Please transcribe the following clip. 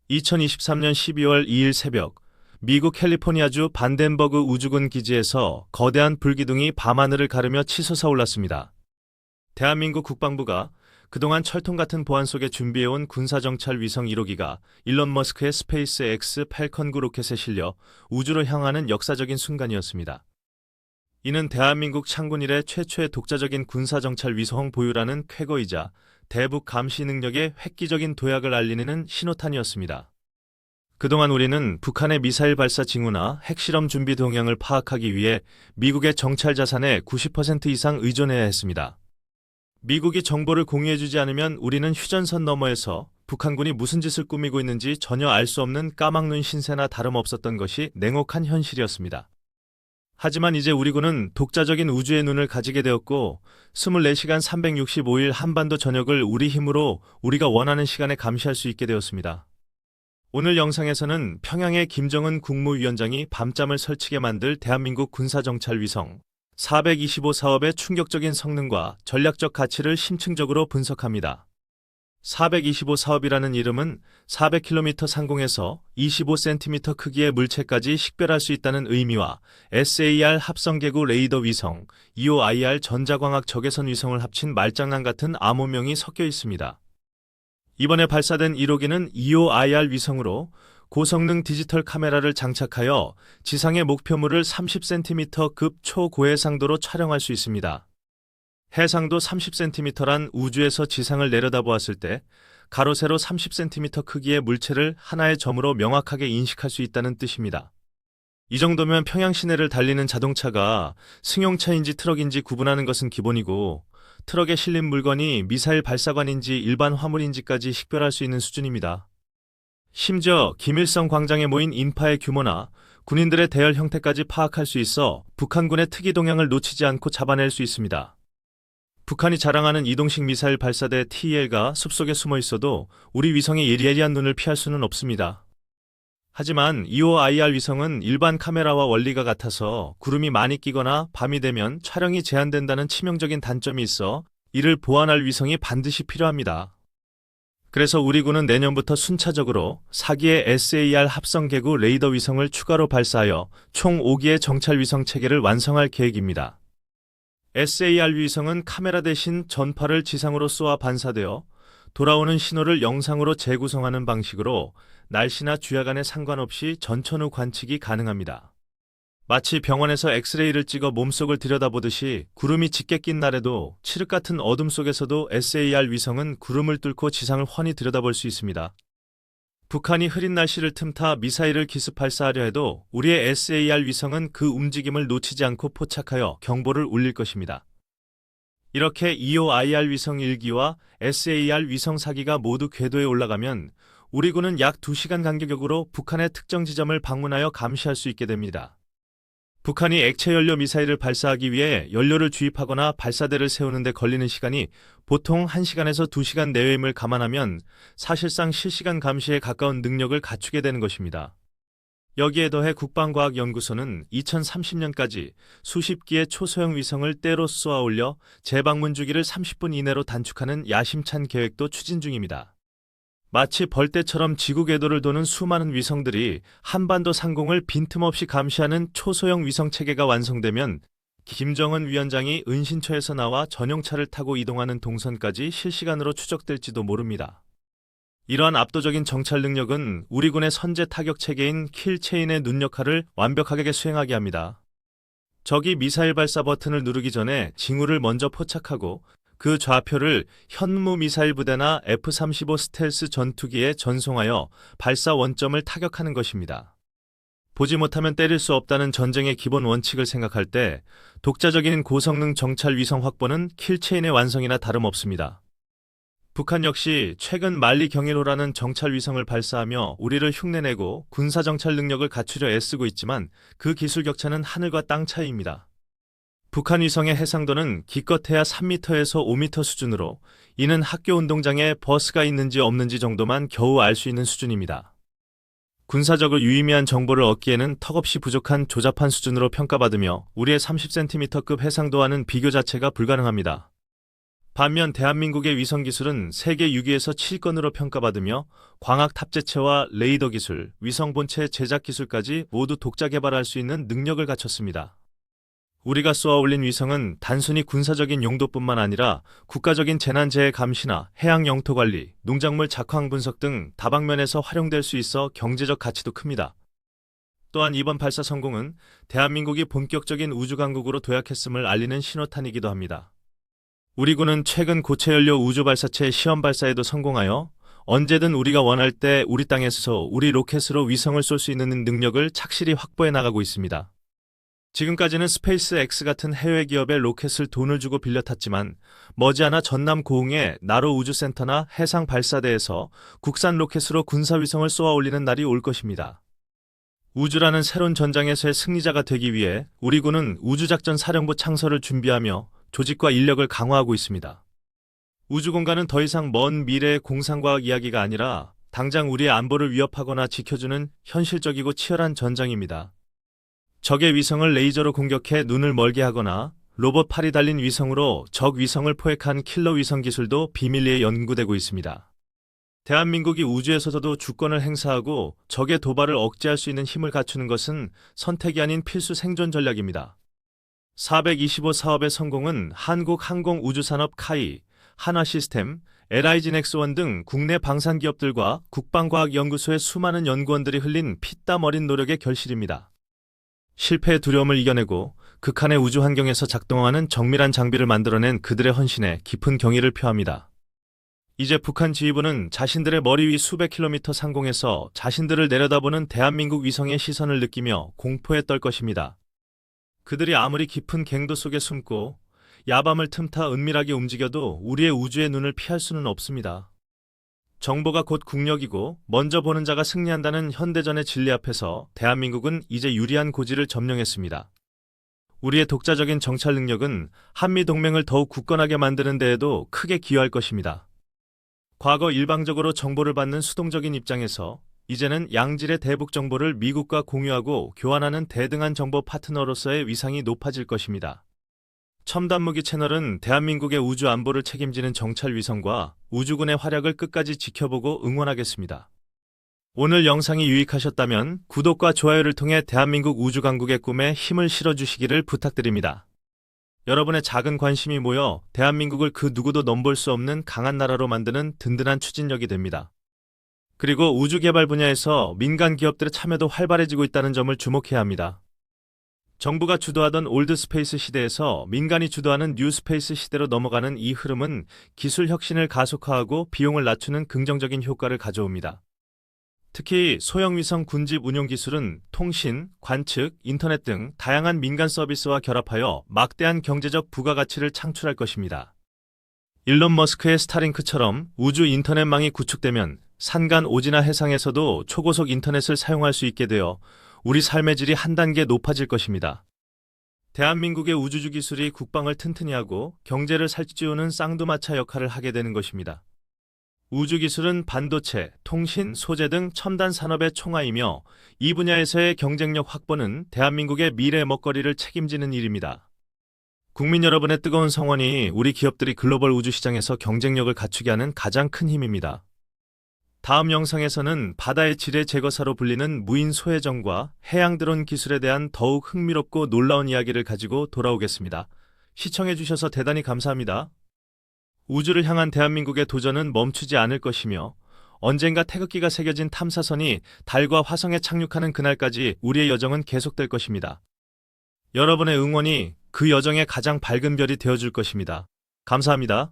2023년 12월 2일 새벽, 미국 캘리포니아주 반덴버그 우주군 기지에서 거대한 불기둥이 밤하늘을 가르며 치솟아 올랐습니다. 대한민국 국방부가 그동안 철통 같은 보안 속에 준비해온 군사정찰 위성 1호기가 일론 머스크의 스페이스 X 팰컨 9 로켓에 실려 우주로 향하는 역사적인 순간이었습니다. 이는 대한민국 창군 이래 최초의 독자적인 군사정찰 위성 보유라는 쾌거이자 대북 감시 능력의 획기적인 도약을 알리는 신호탄이었습니다. 그동안 우리는 북한의 미사일 발사 징후나 핵실험 준비 동향을 파악하기 위해 미국의 정찰 자산의 90% 이상 의존해야 했습니다. 미국이 정보를 공유해주지 않으면 우리는 휴전선 너머에서 북한군이 무슨 짓을 꾸미고 있는지 전혀 알 수 없는 까막눈 신세나 다름없었던 것이 냉혹한 현실이었습니다. 하지만 이제 우리 군은 독자적인 우주의 눈을 가지게 되었고 24시간 365일 한반도 전역을 우리 힘으로 우리가 원하는 시간에 감시할 수 있게 되었습니다. 오늘 영상에서는 평양의 김정은 국무위원장이 밤잠을 설치게 만들 대한민국 군사정찰 위성 425 사업의 충격적인 성능과 전략적 가치를 심층적으로 분석합니다. 425 사업이라는 이름은 400km 상공에서 25cm 크기의 물체까지 식별할 수 있다는 의미와 SAR 합성계구 레이더 위성, EOIR 전자광학 적외선 위성을 합친 말장난 같은 암호명이 섞여 있습니다. 이번에 발사된 1호기는 EOIR 위성으로 고성능 디지털 카메라를 장착하여 지상의 목표물을 30cm급 초고해상도로 촬영할 수 있습니다. 해상도 30cm란 우주에서 지상을 내려다보았을 때 가로 세로 30cm 크기의 물체를 하나의 점으로 명확하게 인식할 수 있다는 뜻입니다. 이 정도면 평양 시내를 달리는 자동차가 승용차인지 트럭인지 구분하는 것은 기본이고 트럭에 실린 물건이 미사일 발사관인지 일반 화물인지까지 식별할 수 있는 수준입니다. 심지어 김일성 광장에 모인 인파의 규모나 군인들의 대열 형태까지 파악할 수 있어 북한군의 특이 동향을 놓치지 않고 잡아낼 수 있습니다. 북한이 자랑하는 이동식 미사일 발사대 TEL가 숲속에 숨어 있어도 우리 위성의 예리한 눈을 피할 수는 없습니다. 하지만 EOIR 위성은 일반 카메라와 원리가 같아서 구름이 많이 끼거나 밤이 되면 촬영이 제한된다는 치명적인 단점이 있어 이를 보완할 위성이 반드시 필요합니다. 그래서 우리 군은 내년부터 순차적으로 4기의 SAR 합성계구 레이더 위성을 추가로 발사하여 총 5기의 정찰 위성 체계를 완성할 계획입니다. SAR 위성은 카메라 대신 전파를 지상으로 쏘아 반사되어 돌아오는 신호를 영상으로 재구성하는 방식으로 날씨나 주야간에 상관없이 전천후 관측이 가능합니다. 마치 병원에서 엑스레이를 찍어 몸속을 들여다보듯이 구름이 짙게 낀 날에도 칠흑 같은 어둠 속에서도 SAR 위성은 구름을 뚫고 지상을 훤히 들여다볼 수 있습니다. 북한이 흐린 날씨를 틈타 미사일을 기습 발사하려 해도 우리의 SAR 위성은 그 움직임을 놓치지 않고 포착하여 경보를 울릴 것입니다. 이렇게 EOIR 위성 1기와 SAR 위성 4기가 모두 궤도에 올라가면 우리 군은 약 2시간 간격으로 북한의 특정 지점을 방문하여 감시할 수 있게 됩니다. 북한이 액체연료 미사일을 발사하기 위해 연료를 주입하거나 발사대를 세우는 데 걸리는 시간이 보통 1시간에서 2시간 내외임을 감안하면 사실상 실시간 감시에 가까운 능력을 갖추게 되는 것입니다. 여기에 더해 국방과학연구소는 2030년까지 수십 기의 초소형 위성을 때로 쏘아 올려 재방문 주기를 30분 이내로 단축하는 야심찬 계획도 추진 중입니다. 마치 벌떼처럼 지구 궤도를 도는 수많은 위성들이 한반도 상공을 빈틈없이 감시하는 초소형 위성 체계가 완성되면 김정은 위원장이 은신처에서 나와 전용차를 타고 이동하는 동선까지 실시간으로 추적될지도 모릅니다. 이러한 압도적인 정찰 능력은 우리 군의 선제 타격 체계인 킬체인의 눈 역할을 완벽하게 수행하게 합니다. 적이 미사일 발사 버튼을 누르기 전에 징후를 먼저 포착하고 그 좌표를 현무 미사일 부대나 F-35 스텔스 전투기에 전송하여 발사 원점을 타격하는 것입니다. 보지 못하면 때릴 수 없다는 전쟁의 기본 원칙을 생각할 때 독자적인 고성능 정찰 위성 확보는 킬체인의 완성이나 다름없습니다. 북한 역시 최근 만리 경일호라는 정찰 위성을 발사하며 우리를 흉내내고 군사정찰 능력을 갖추려 애쓰고 있지만 그 기술 격차는 하늘과 땅 차이입니다. 북한 위성의 해상도는 기껏해야 3m에서 5m 수준으로 이는 학교 운동장에 버스가 있는지 없는지 정도만 겨우 알 수 있는 수준입니다. 군사적으로 유의미한 정보를 얻기에는 턱없이 부족한 조잡한 수준으로 평가받으며 우리의 30cm급 해상도와는 비교 자체가 불가능합니다. 반면 대한민국의 위성 기술은 세계 6위에서 7건으로 평가받으며 광학 탑재체와 레이더 기술, 위성 본체 제작 기술까지 모두 독자 개발할 수 있는 능력을 갖췄습니다. 우리가 쏘아 올린 위성은 단순히 군사적인 용도뿐만 아니라 국가적인 재난재해 감시나 해양 영토 관리, 농작물 작황 분석 등 다방면에서 활용될 수 있어 경제적 가치도 큽니다. 또한 이번 발사 성공은 대한민국이 본격적인 우주강국으로 도약했음을 알리는 신호탄이기도 합니다. 우리 군은 최근 고체연료 우주발사체 시험 발사에도 성공하여 언제든 우리가 원할 때 우리 땅에서 우리 로켓으로 위성을 쏠 수 있는 능력을 착실히 확보해 나가고 있습니다. 지금까지는 스페이스X 같은 해외 기업의 로켓을 돈을 주고 빌려 탔지만 머지않아 전남 고흥의 나로 우주센터나 해상 발사대에서 국산 로켓으로 군사위성을 쏘아 올리는 날이 올 것입니다. 우주라는 새로운 전장에서의 승리자가 되기 위해 우리 군은 우주작전 사령부 창설을 준비하며 조직과 인력을 강화하고 있습니다. 우주공간은 더 이상 먼 미래의 공상과학 이야기가 아니라 당장 우리의 안보를 위협하거나 지켜주는 현실적이고 치열한 전장입니다. 적의 위성을 레이저로 공격해 눈을 멀게 하거나 로봇 팔이 달린 위성으로 적 위성을 포획한 킬러 위성 기술도 비밀리에 연구되고 있습니다. 대한민국이 우주에서도 주권을 행사하고 적의 도발을 억제할 수 있는 힘을 갖추는 것은 선택이 아닌 필수 생존 전략입니다. 425 사업의 성공은 한국항공우주산업 카이, 한화시스템, LIG넥스원 등 국내 방산기업들과 국방과학연구소의 수많은 연구원들이 흘린 피땀 어린 노력의 결실입니다. 실패의 두려움을 이겨내고 극한의 우주 환경에서 작동하는 정밀한 장비를 만들어낸 그들의 헌신에 깊은 경의를 표합니다. 이제 북한 지휘부는 자신들의 머리 위 수백 킬로미터 상공에서 자신들을 내려다보는 대한민국 위성의 시선을 느끼며 공포에 떨 것입니다. 그들이 아무리 깊은 갱도 속에 숨고 야밤을 틈타 은밀하게 움직여도 우리의 우주의 눈을 피할 수는 없습니다. 정보가 곧 국력이고 먼저 보는 자가 승리한다는 현대전의 진리 앞에서 대한민국은 이제 유리한 고지를 점령했습니다. 우리의 독자적인 정찰 능력은 한미동맹을 더욱 굳건하게 만드는 데에도 크게 기여할 것입니다. 과거 일방적으로 정보를 받는 수동적인 입장에서 이제는 양질의 대북 정보를 미국과 공유하고 교환하는 대등한 정보 파트너로서의 위상이 높아질 것입니다. 첨단무기 채널은 대한민국의 우주 안보를 책임지는 정찰 위성과 우주군의 활약을 끝까지 지켜보고 응원하겠습니다. 오늘 영상이 유익하셨다면 구독과 좋아요를 통해 대한민국 우주강국의 꿈에 힘을 실어주시기를 부탁드립니다. 여러분의 작은 관심이 모여 대한민국을 그 누구도 넘볼 수 없는 강한 나라로 만드는 든든한 추진력이 됩니다. 그리고 우주 개발 분야에서 민간 기업들의 참여도 활발해지고 있다는 점을 주목해야 합니다. 정부가 주도하던 올드 스페이스 시대에서 민간이 주도하는 뉴 스페이스 시대로 넘어가는 이 흐름은 기술 혁신을 가속화하고 비용을 낮추는 긍정적인 효과를 가져옵니다. 특히 소형 위성 군집 운용 기술은 통신, 관측, 인터넷 등 다양한 민간 서비스와 결합하여 막대한 경제적 부가가치를 창출할 것입니다. 일론 머스크의 스타링크처럼 우주 인터넷망이 구축되면 산간 오지나 해상에서도 초고속 인터넷을 사용할 수 있게 되어 우리 삶의 질이 한 단계 높아질 것입니다. 대한민국의 우주주 기술이 국방을 튼튼히 하고 경제를 살찌우는 쌍두마차 역할을 하게 되는 것입니다. 우주기술은 반도체, 통신, 소재 등 첨단 산업의 총화이며 이 분야에서의 경쟁력 확보는 대한민국의 미래 먹거리를 책임지는 일입니다. 국민 여러분의 뜨거운 성원이 우리 기업들이 글로벌 우주 시장에서 경쟁력을 갖추게 하는 가장 큰 힘입니다. 다음 영상에서는 바다의 지뢰 제거사로 불리는 무인 소해정과 해양 드론 기술에 대한 더욱 흥미롭고 놀라운 이야기를 가지고 돌아오겠습니다. 시청해주셔서 대단히 감사합니다. 우주를 향한 대한민국의 도전은 멈추지 않을 것이며 언젠가 태극기가 새겨진 탐사선이 달과 화성에 착륙하는 그날까지 우리의 여정은 계속될 것입니다. 여러분의 응원이 그 여정의 가장 밝은 별이 되어줄 것입니다. 감사합니다.